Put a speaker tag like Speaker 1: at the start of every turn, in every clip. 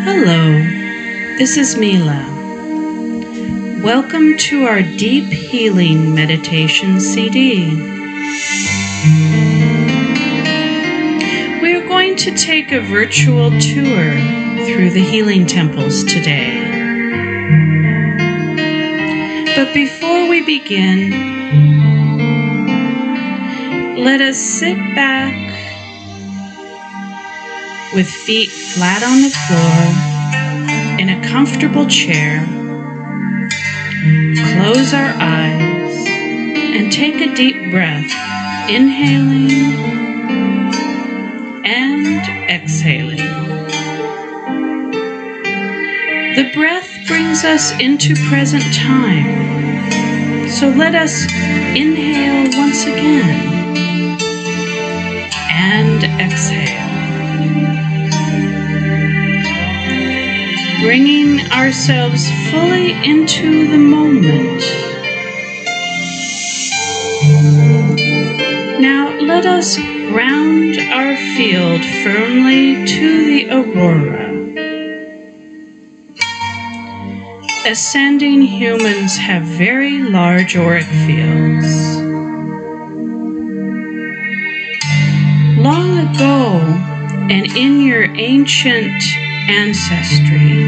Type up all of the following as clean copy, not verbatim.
Speaker 1: Hello, this is Mila. Welcome to our Deep Healing Meditation CD. We are going to take a virtual tour through the healing temples today. But before we begin, let us sit back with feet flat on the floor in a comfortable chair. Close our eyes and take a deep breath, inhaling and exhaling. The breath brings us into present time, so let us inhale once again and exhale, bringing ourselves fully into the moment. Now let us ground our field firmly to the aurora. Ascending humans have very large auric fields. Long ago, and in your ancient ancestry,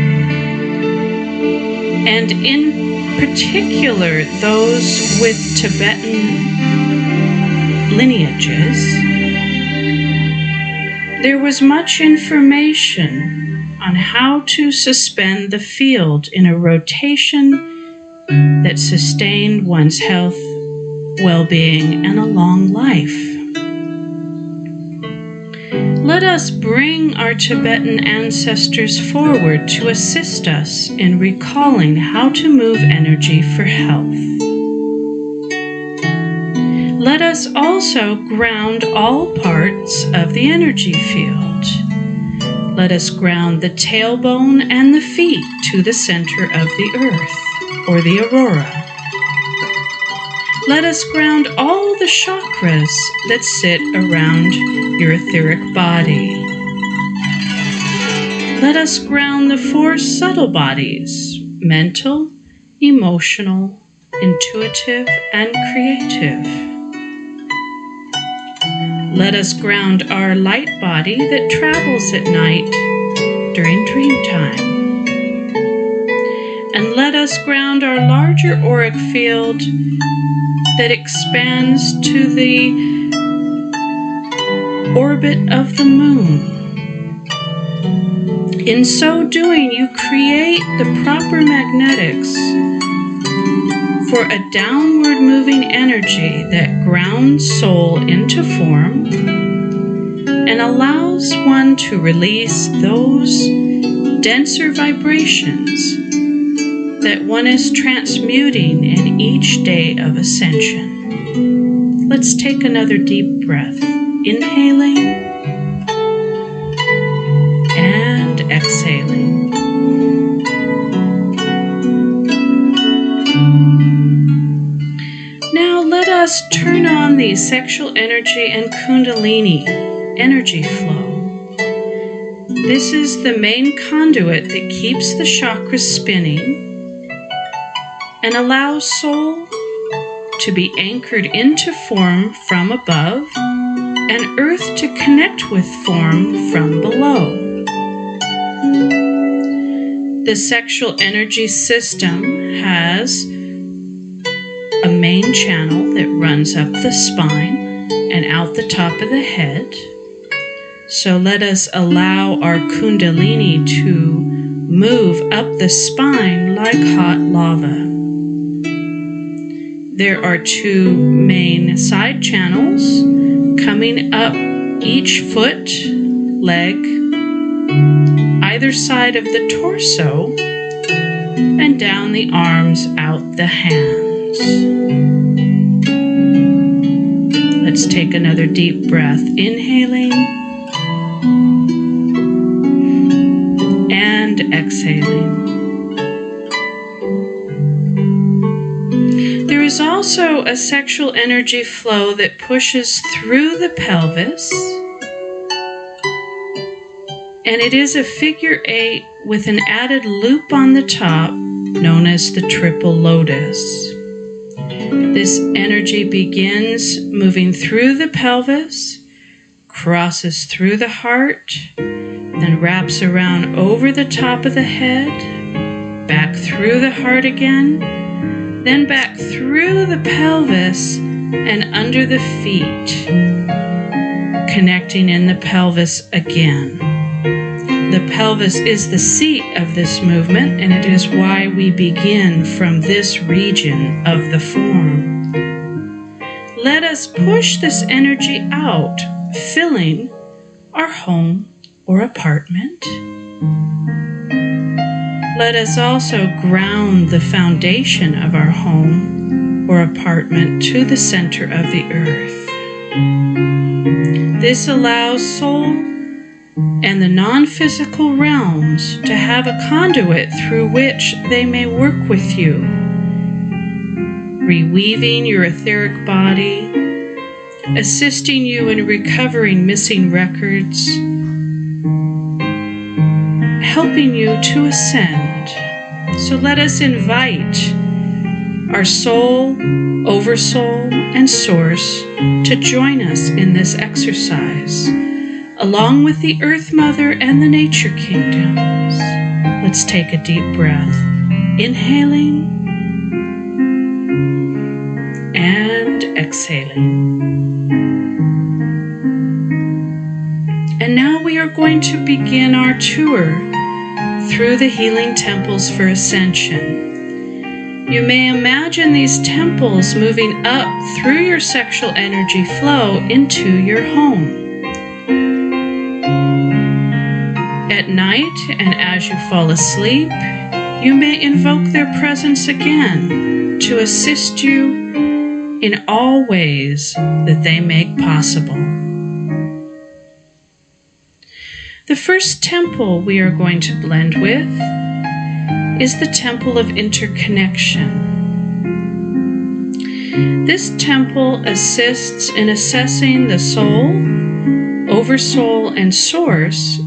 Speaker 1: and in particular those with Tibetan lineages, there was much information on how to suspend the field in a rotation that sustained one's health, well-being, and a long life. Let us bring our Tibetan ancestors forward to assist us in recalling how to move energy for health. Let us also ground all parts of the energy field. Let us ground the tailbone and the feet to the center of the earth, or the aurora. Let us ground all the chakras that sit around your etheric body. Let us ground the four subtle bodies: mental, emotional, intuitive, and creative. Let us ground our light body that travels at night during dream time. And let us ground our larger auric field that expands to the orbit of the moon. In so doing, you create the proper magnetics for a downward moving energy that grounds soul into form and allows one to release those denser vibrations that one is transmuting in each day of ascension. Let's take another deep breath, inhaling and exhaling. Now let us turn on the sexual energy and Kundalini energy flow. This is the main conduit that keeps the chakras spinning and allows soul to be anchored into form from above and earth to connect with form from below. The sexual energy system has a main channel that runs up the spine and out the top of the head. So let us allow our Kundalini to move up the spine like hot lava. There are two main side channels coming up each foot, leg, either side of the torso, and down the arms, out the hands. Let's take another deep breath, inhaling and exhaling. There is also a sexual energy flow that pushes through the pelvis and it is a figure 8 with an added loop on the top known as the triple lotus. This energy begins moving through the pelvis, crosses through the heart, then wraps around over the top of the head, back through the heart again, then back through the pelvis and under the feet, connecting in the pelvis again. The pelvis is the seat of this movement, and it is why we begin from this region of the form. Let us push this energy out, filling our home or apartment. Let us also ground the foundation of our home or apartment to the center of the earth. This allows soul and the non-physical realms to have a conduit through which they may work with you, reweaving your etheric body, assisting you in recovering missing records, helping you to ascend. So let us invite our soul, oversoul, and source to join us in this exercise, along with the Earth Mother and the Nature Kingdoms. Let's take a deep breath, inhaling and exhaling. And now we are going to begin our tour through the healing temples for ascension. You may imagine these temples moving up through your sexual energy flow into your home. At night, and as you fall asleep, you may invoke their presence again to assist you in all ways that they make possible. The first temple we are going to blend with is the Temple of Interconnection. This temple assists in assessing the soul, oversoul, and source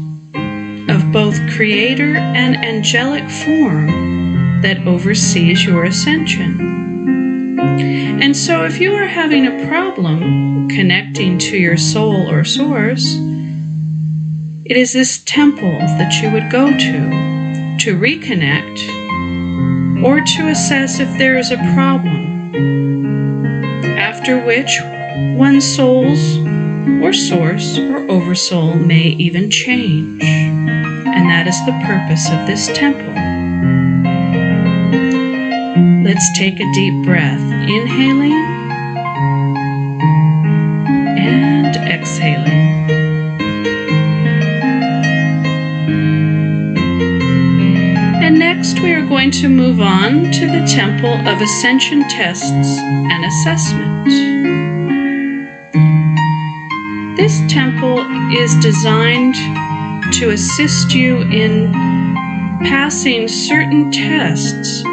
Speaker 1: of both creator and angelic form that oversees your ascension. And so if you are having a problem connecting to your soul or source, it is this temple that you would go to reconnect or to assess if there is a problem, after which one's soul's or source or oversoul may even change. And that is the purpose of this temple. Let's take a deep breath, inhaling and exhaling. And next we are going to move on to the Temple of Ascension Tests and Assessment. This temple is designed to assist you in passing certain tests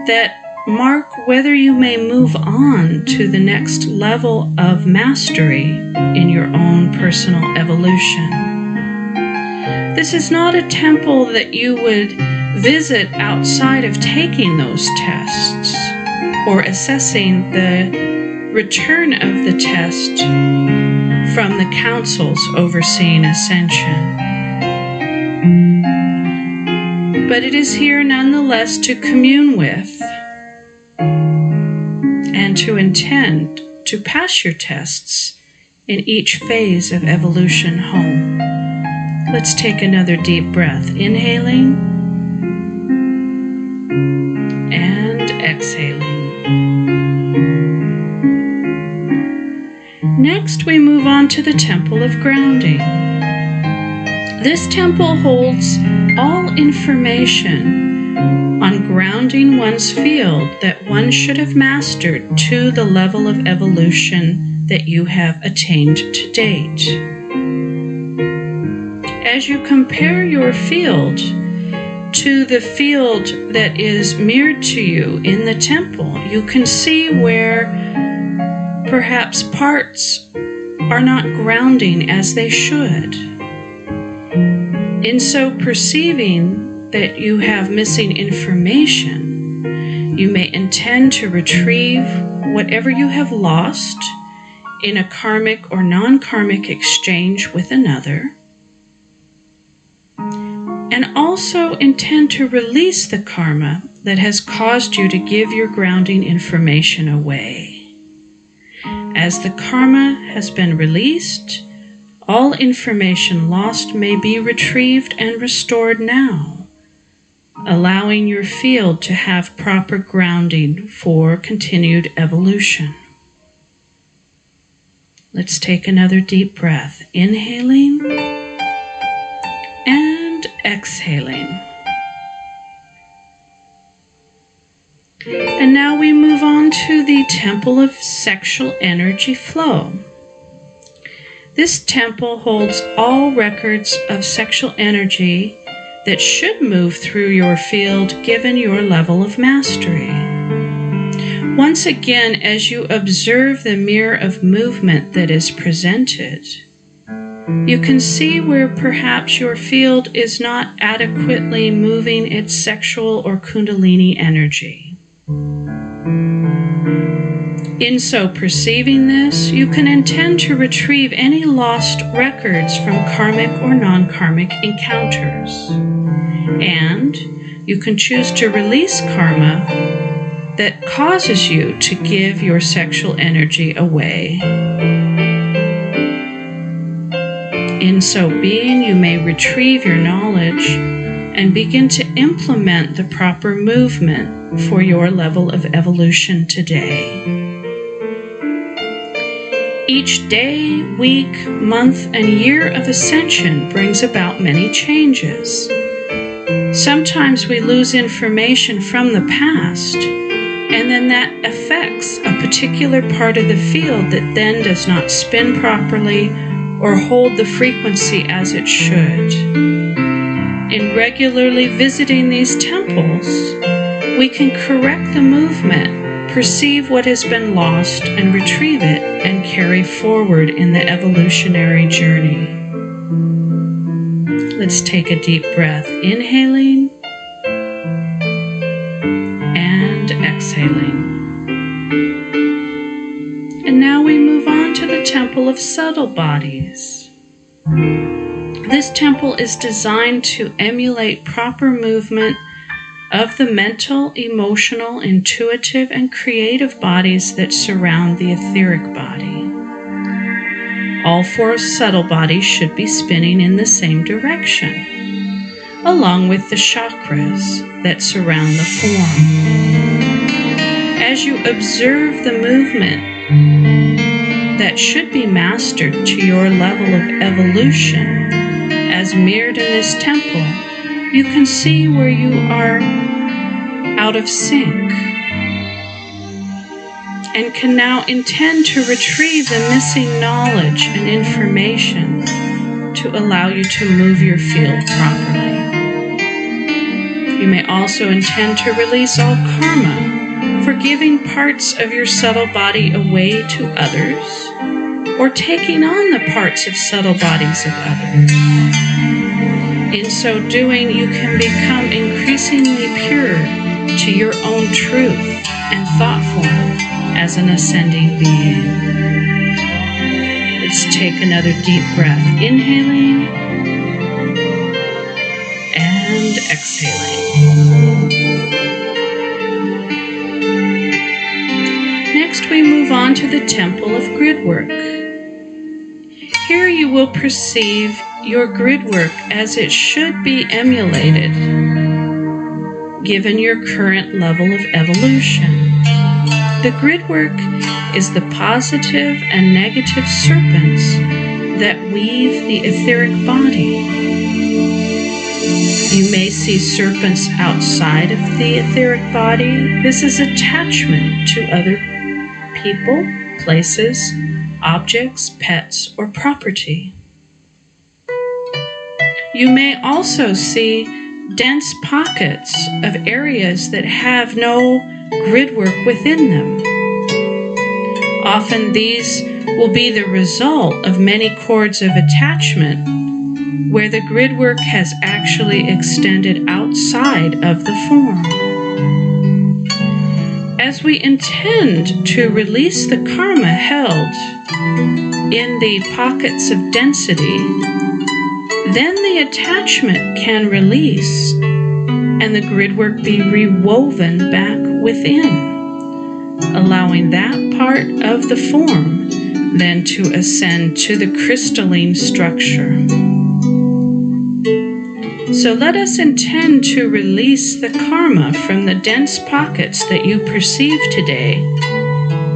Speaker 1: that mark whether you may move on to the next level of mastery in your own personal evolution. This is not a temple that you would visit outside of taking those tests or assessing the return of the test from the councils overseeing ascension. But it is here nonetheless to commune with and to intend to pass your tests in each phase of evolution home. Let's take another deep breath, inhaling and exhaling. Next, we move on to the Temple of Grounding. This temple holds all information on grounding one's field that one should have mastered to the level of evolution that you have attained to date. As you compare your field to the field that is mirrored to you in the temple, you can see where perhaps parts are not grounding as they should. In so perceiving that you have missing information, you may intend to retrieve whatever you have lost in a karmic or non-karmic exchange with another, and also intend to release the karma that has caused you to give your grounding information away. As the karma has been released, all information lost may be retrieved and restored now, allowing your field to have proper grounding for continued evolution. Let's take another deep breath, inhaling and exhaling. And now we move on to the Temple of Sexual Energy Flow. This temple holds all records of sexual energy that should move through your field given your level of mastery. Once again, as you observe the mirror of movement that is presented, you can see where perhaps your field is not adequately moving its sexual or kundalini energy. In so perceiving this, you can intend to retrieve any lost records from karmic or non-karmic encounters. And you can choose to release karma that causes you to give your sexual energy away. In so being, you may retrieve your knowledge and begin to implement the proper movement for your level of evolution today. Each day, week, month, and year of ascension brings about many changes. Sometimes we lose information from the past, and then that affects a particular part of the field that then does not spin properly or hold the frequency as it should. In regularly visiting these temples, we can correct the movement, perceive what has been lost, and retrieve it and carry forward in the evolutionary journey. Let's take a deep breath, inhaling and exhaling. And now we move on to the Temple of Subtle Bodies. This temple is designed to emulate proper movement of the mental, emotional, intuitive, and creative bodies that surround the etheric body. All four subtle bodies should be spinning in the same direction, along with the chakras that surround the form. As you observe the movement that should be mastered to your level of evolution, as mirrored in this temple, you can see where you are out of sync and can now intend to retrieve the missing knowledge and information to allow you to move your field properly. You may also intend to release all karma for giving parts of your subtle body away to others or taking on the parts of subtle bodies of others. In so doing, you can become increasingly pure to your own truth and thought form as an ascending being. Let's take another deep breath, inhaling and exhaling. Next, we move on to the Temple of Grid Work. Here you will perceive your grid work as it should be emulated, given your current level of evolution. The grid work is the positive and negative serpents that weave the etheric body. You may see serpents outside of the etheric body. This is attachment to other people, places, objects, pets, or property. You may also see dense pockets of areas that have no grid work within them. Often these will be the result of many cords of attachment where the grid work has actually extended outside of the form. As we intend to release the karma held in the pockets of density, then the attachment can release and the grid work be rewoven back within, allowing that part of the form then to ascend to the crystalline structure. So let us intend to release the karma from the dense pockets that you perceive today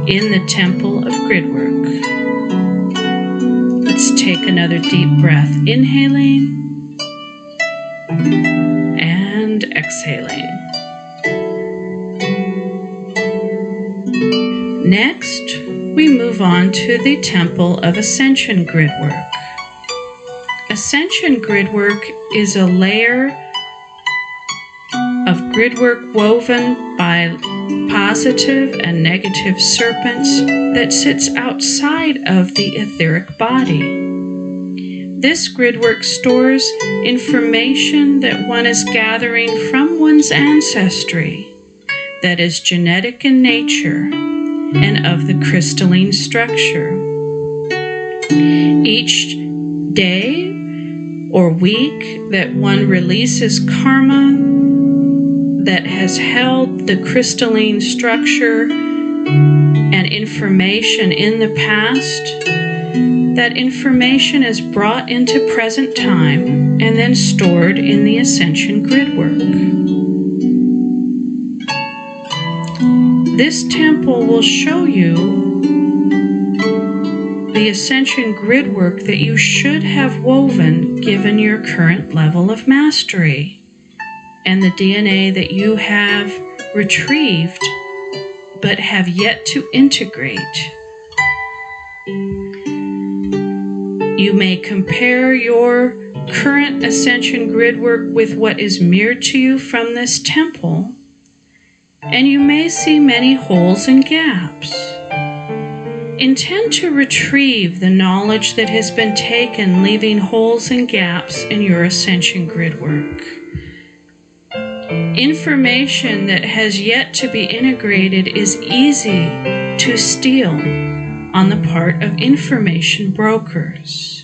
Speaker 1: in the temple of grid work. Let's take another deep breath, inhaling and exhaling. Next, we move on to the Temple of Ascension grid work. Ascension grid work is a layer of grid work woven by positive and negative serpents that sits outside of the etheric body. This grid work stores information that one is gathering from one's ancestry that is genetic in nature and of the crystalline structure. Each day or week that one releases karma that has held the crystalline structure and information in the past, that information is brought into present time and then stored in the Ascension grid work. This temple will show you the Ascension grid work that you should have woven given your current level of mastery and the DNA that you have retrieved but have yet to integrate. You may compare your current Ascension grid work with what is mirrored to you from this temple, and you may see many holes and gaps. Intend to retrieve the knowledge that has been taken, leaving holes and gaps in your Ascension grid work. Information that has yet to be integrated is easy to steal on the part of information brokers.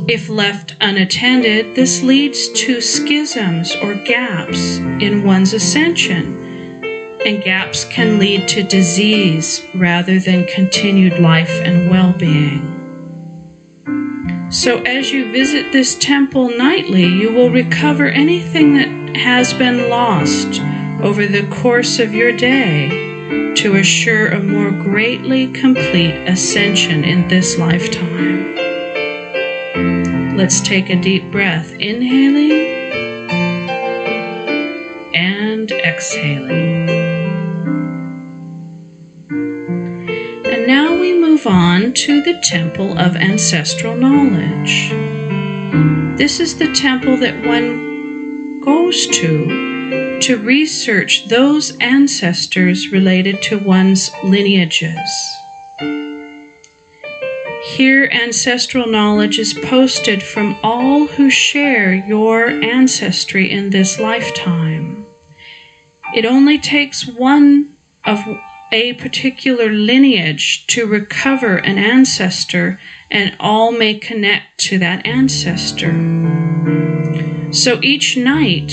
Speaker 1: If left unattended, this leads to schisms or gaps in one's ascension, and gaps can lead to disease rather than continued life and well-being. So as you visit this temple nightly, you will recover anything that has been lost over the course of your day to assure a more greatly complete ascension in this lifetime. Let's take a deep breath, inhaling and exhaling. And now we move on to the Temple of Ancestral Knowledge. This is the temple that one goes to research those ancestors related to one's lineages. Here, ancestral knowledge is posted from all who share your ancestry in this lifetime. It only takes one of a particular lineage to recover an ancestor, and all may connect to that ancestor. So each night,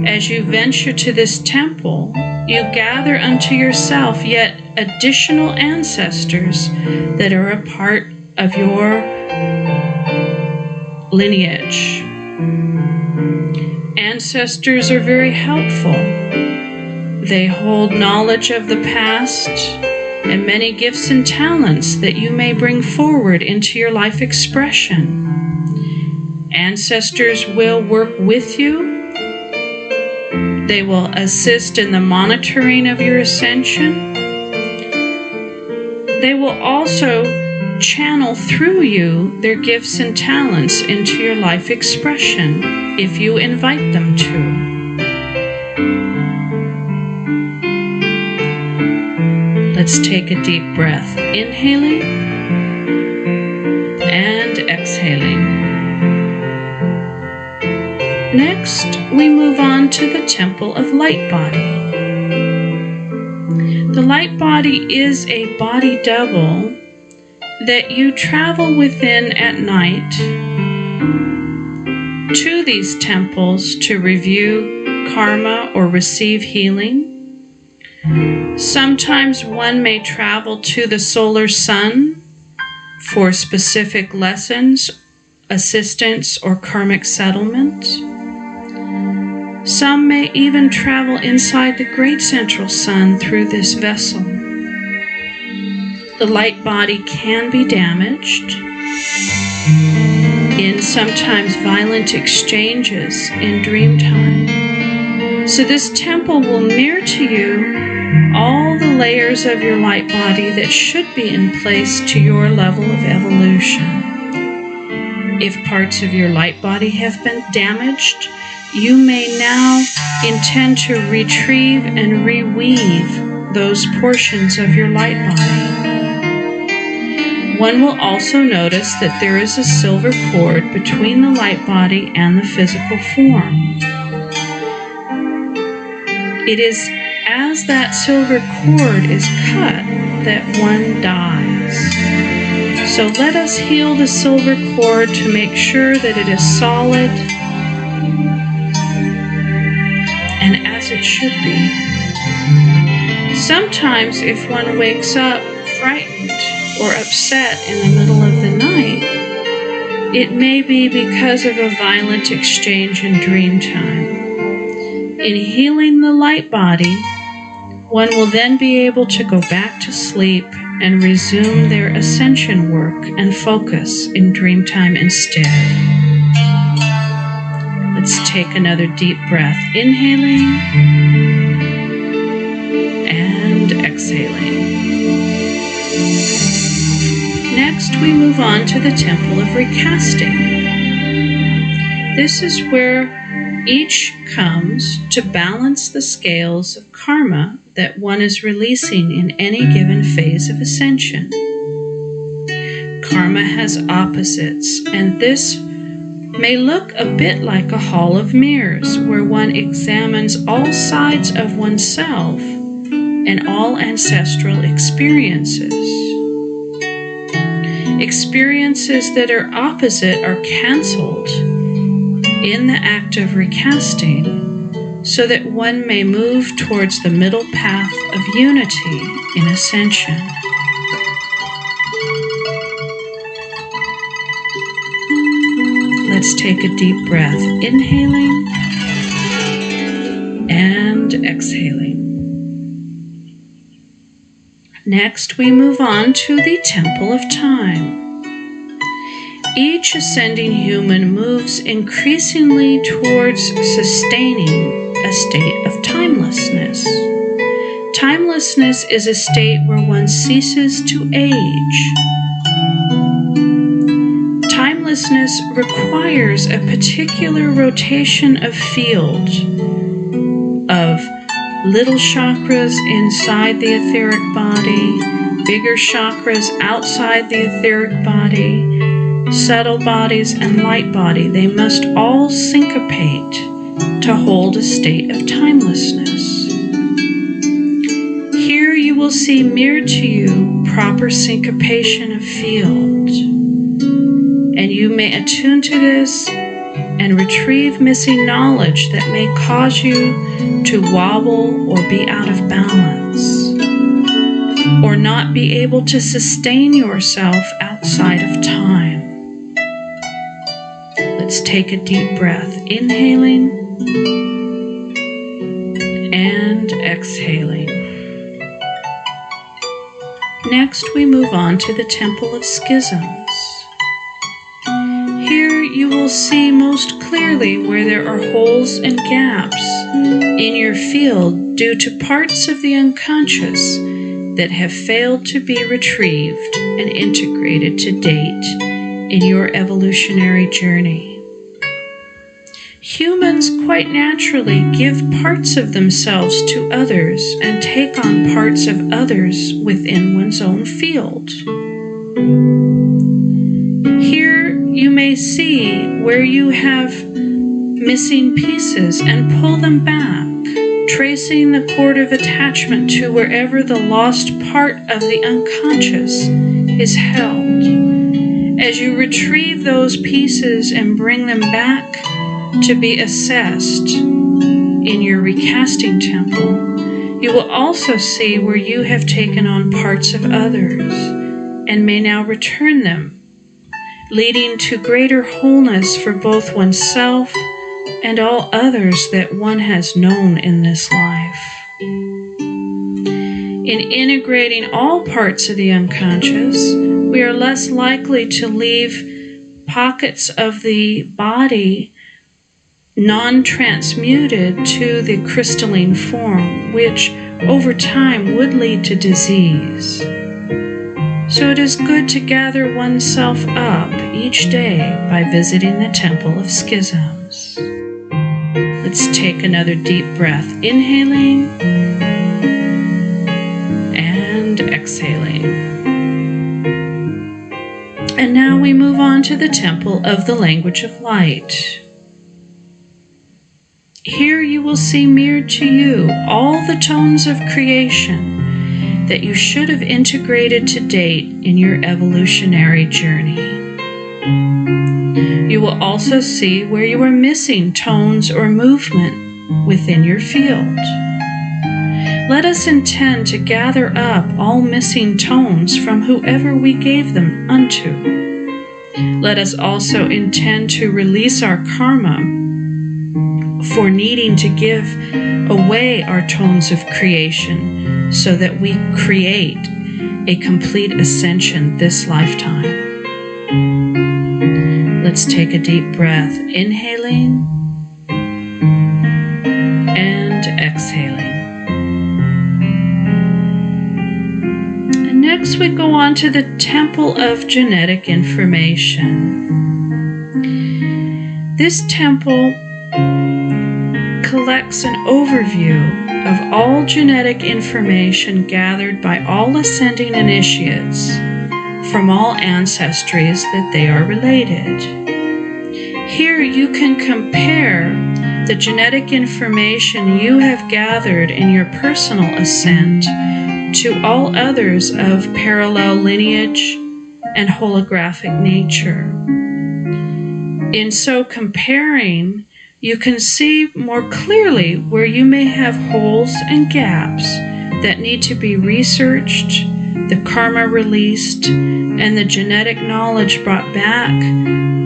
Speaker 1: as you venture to this temple, you gather unto yourself yet additional ancestors that are a part of your lineage. Ancestors are very helpful. They hold knowledge of the past and many gifts and talents that you may bring forward into your life expression. Ancestors will work with you. They will assist in the monitoring of your ascension. They will also channel through you their gifts and talents into your life expression if you invite them to. Let's take a deep breath, inhaling and exhaling. Next, we move on to the Temple of Light Body. The light body is a body double that you travel within at night to these temples to review karma or receive healing. Sometimes one may travel to the solar sun for specific lessons, assistance, or karmic settlement. Some may even travel inside the great central sun through this vessel. The light body can be damaged in sometimes violent exchanges in dream time. So this temple will mirror to you all the layers of your light body that should be in place to your level of evolution. If parts of your light body have been damaged, you may now intend to retrieve and reweave those portions of your light body. One will also notice that there is a silver cord between the light body and the physical form. It is as that silver cord is cut that one dies. So let us heal the silver cord to make sure that it is solid and as it should be. Sometimes if one wakes up frightened or upset in the middle of the night, it may be because of a violent exchange in dream time. In healing the light body, one will then be able to go back to sleep and resume their ascension work and focus in dream time instead. Let's take another deep breath, inhaling and exhaling. Next, we move on to the Temple of Recasting. This is where each comes to balance the scales of karma that one is releasing in any given phase of ascension. Karma has opposites, and this may look a bit like a hall of mirrors where one examines all sides of oneself and all ancestral experiences. Experiences that are opposite are canceled in the act of recasting, so that one may move towards the middle path of unity in ascension. Let's take a deep breath, inhaling and exhaling. Next, we move on to the Temple of Time. Each ascending human moves increasingly towards sustaining a state of timelessness. Timelessness is a state where one ceases to age. Timelessness requires a particular rotation of field, of little chakras inside the etheric body, bigger chakras outside the etheric body, subtle bodies and light body. They must all syncopate to hold a state of timelessness. Here you will see mirrored to you proper syncopation of field, and you may attune to this and retrieve missing knowledge that may cause you to wobble or be out of balance, or not be able to sustain yourself outside of time. Let's take a deep breath, inhaling and exhaling. Next, we move on to the Temple of Schisms. Here you will see most clearly where there are holes and gaps in your field due to parts of the unconscious that have failed to be retrieved and integrated to date in your evolutionary journey. Humans quite naturally give parts of themselves to others and take on parts of others within one's own field. Here you may see where you have missing pieces and pull them back, tracing the cord of attachment to wherever the lost part of the unconscious is held. As you retrieve those pieces and bring them back to be assessed in your recasting temple, you will also see where you have taken on parts of others and may now return them, leading to greater wholeness for both oneself and all others that one has known in this life. In integrating all parts of the unconscious, we are less likely to leave pockets of the body non-transmuted to the crystalline form, which over time would lead to disease. So it is good to gather oneself up each day by visiting the Temple of Schisms. Let's take another deep breath, inhaling and exhaling. And now we move on to the Temple of the Language of Light. Here you will see mirrored to you all the tones of creation that you should have integrated to date in your evolutionary journey. You will also see where you are missing tones or movement within your field. Let us intend to gather up all missing tones from whoever we gave them unto. Let us also intend to release our karma for needing to give away our tones of creation so that we create a complete ascension this lifetime. Let's take a deep breath, inhaling and exhaling. And next we go on to the Temple of Genetic Information. This temple collects an overview of all genetic information gathered by all ascending initiates from all ancestries that they are related. Here you can compare the genetic information you have gathered in your personal ascent to all others of parallel lineage and holographic nature. In so comparing, you can see more clearly where you may have holes and gaps that need to be researched, the karma released, and the genetic knowledge brought back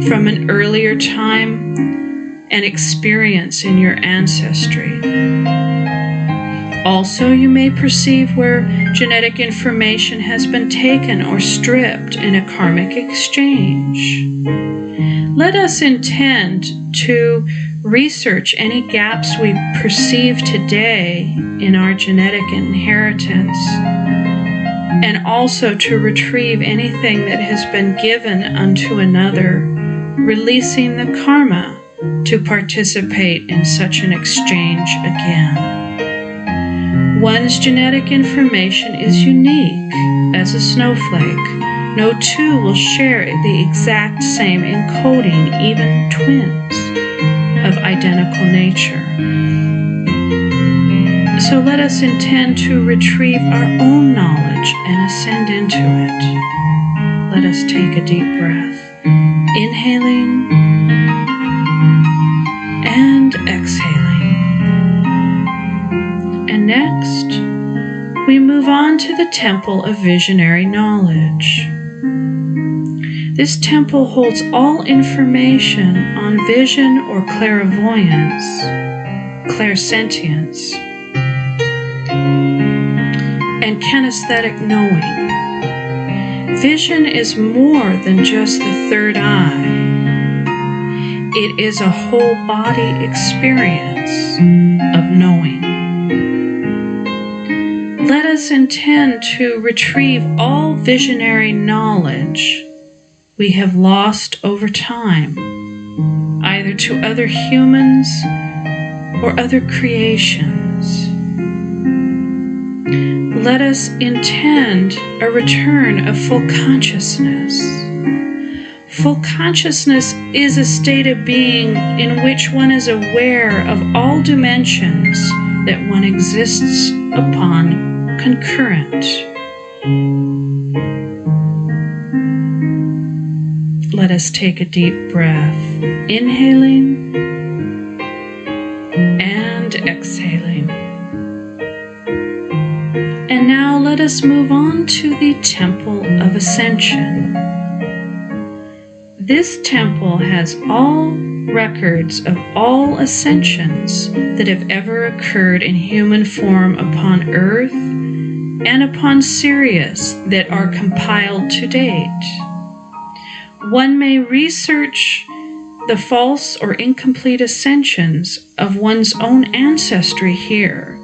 Speaker 1: from an earlier time and experience in your ancestry. Also, you may perceive where genetic information has been taken or stripped in a karmic exchange. Let us intend to research any gaps we perceive today in our genetic inheritance, and also to retrieve anything that has been given unto another, releasing the karma to participate in such an exchange again. One's genetic information is unique as a snowflake. No two will share the exact same encoding, even twins of identical nature. So let us intend to retrieve our own knowledge and ascend into it. Let us take a deep breath, inhaling and exhaling. And next, we move on to the Temple of Visionary Knowledge. This temple holds all information on vision or clairvoyance, clairsentience, and kinesthetic knowing. Vision is more than just the third eye. It is a whole body experience of knowing. Let us intend to retrieve all visionary knowledge we have lost over time, either to other humans or other creations. Let us intend a return of full consciousness, Full consciousness is a state of being in which one is aware of all dimensions that one exists upon concurrent. Let us take a deep breath, inhaling and exhaling. And now let us move on to the Temple of Ascension. This temple has all records of all ascensions that have ever occurred in human form upon Earth and upon Sirius that are compiled to date. One may research the false or incomplete ascensions of one's own ancestry here,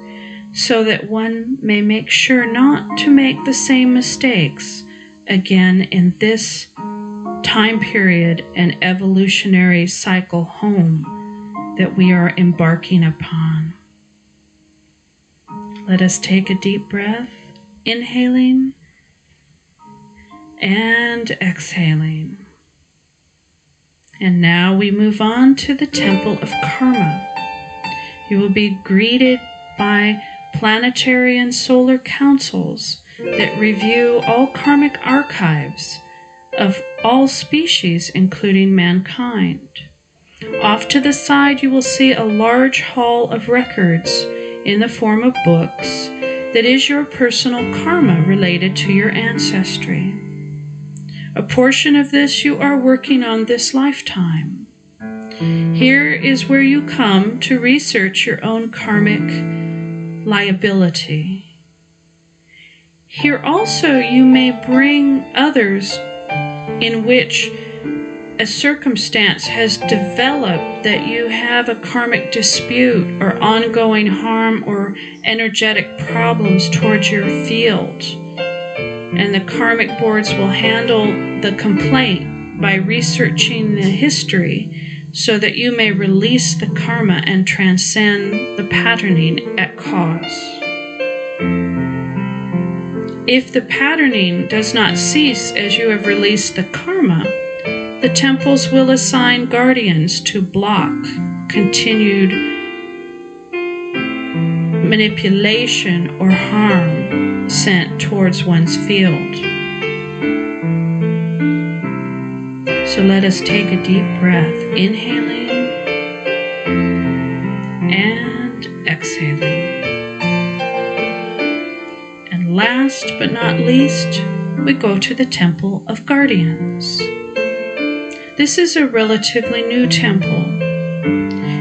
Speaker 1: so that one may make sure not to make the same mistakes again in this time period and evolutionary cycle home that we are embarking upon. Let us take a deep breath, inhaling and exhaling. And now we move on to the Temple of Karma. You will be greeted by planetary and solar councils that review all karmic archives of all species, including mankind. Off to the side, you will see a large hall of records in the form of books that is your personal karma related to your ancestry. A portion of this you are working on this lifetime. Here is where you come to research your own karmic liability. Here also you may bring others in which a circumstance has developed that you have a karmic dispute or ongoing harm or energetic problems towards your field. And the karmic boards will handle the complaint by researching the history so that you may release the karma and transcend the patterning at cause. If the patterning does not cease as you have released the karma, the temples will assign guardians to block continued manipulation or harm sent towards one's field. So let us take a deep breath, inhaling and exhaling. And last but not least, we go to the Temple of Guardians. This is a relatively new temple.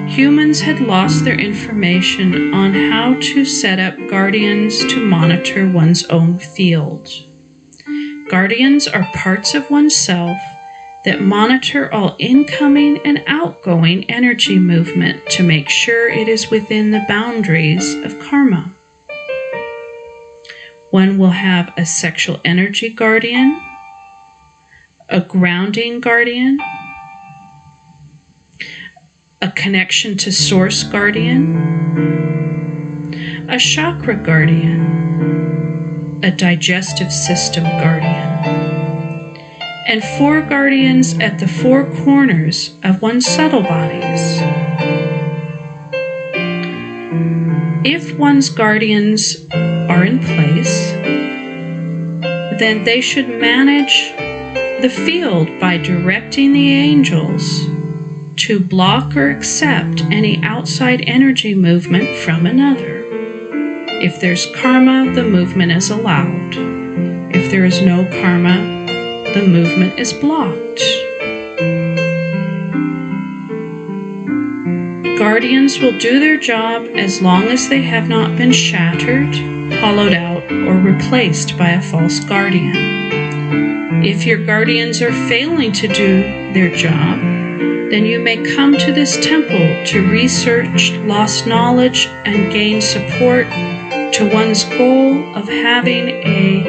Speaker 1: Humans had lost their information on how to set up guardians to monitor one's own field. Guardians are parts of oneself that monitor all incoming and outgoing energy movement to make sure it is within the boundaries of karma. One will have a sexual energy guardian, a grounding guardian, a connection to source guardian, a chakra guardian, a digestive system guardian, and 4 guardians at the 4 corners of one's subtle bodies. If one's guardians are in place, then they should manage the field by directing the angels to block or accept any outside energy movement from another. If there's karma, the movement is allowed. If there is no karma, the movement is blocked. Guardians will do their job as long as they have not been shattered, hollowed out, or replaced by a false guardian. If your guardians are failing to do their job, then you may come to this temple to research lost knowledge and gain support to one's goal of having a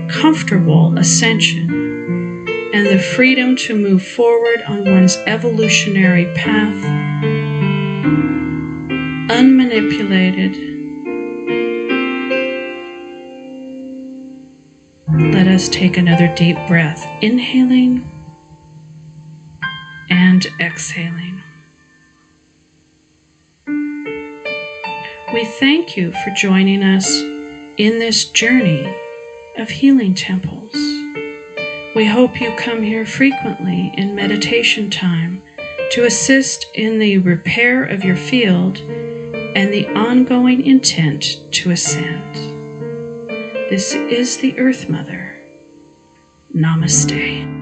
Speaker 1: comfortable ascension and the freedom to move forward on one's evolutionary path, unmanipulated. Let us take another deep breath, inhaling and exhaling. We thank you for joining us in this journey of healing temples. We hope you come here frequently in meditation time to assist in the repair of your field and the ongoing intent to ascend. This is the Earth Mother. Namaste.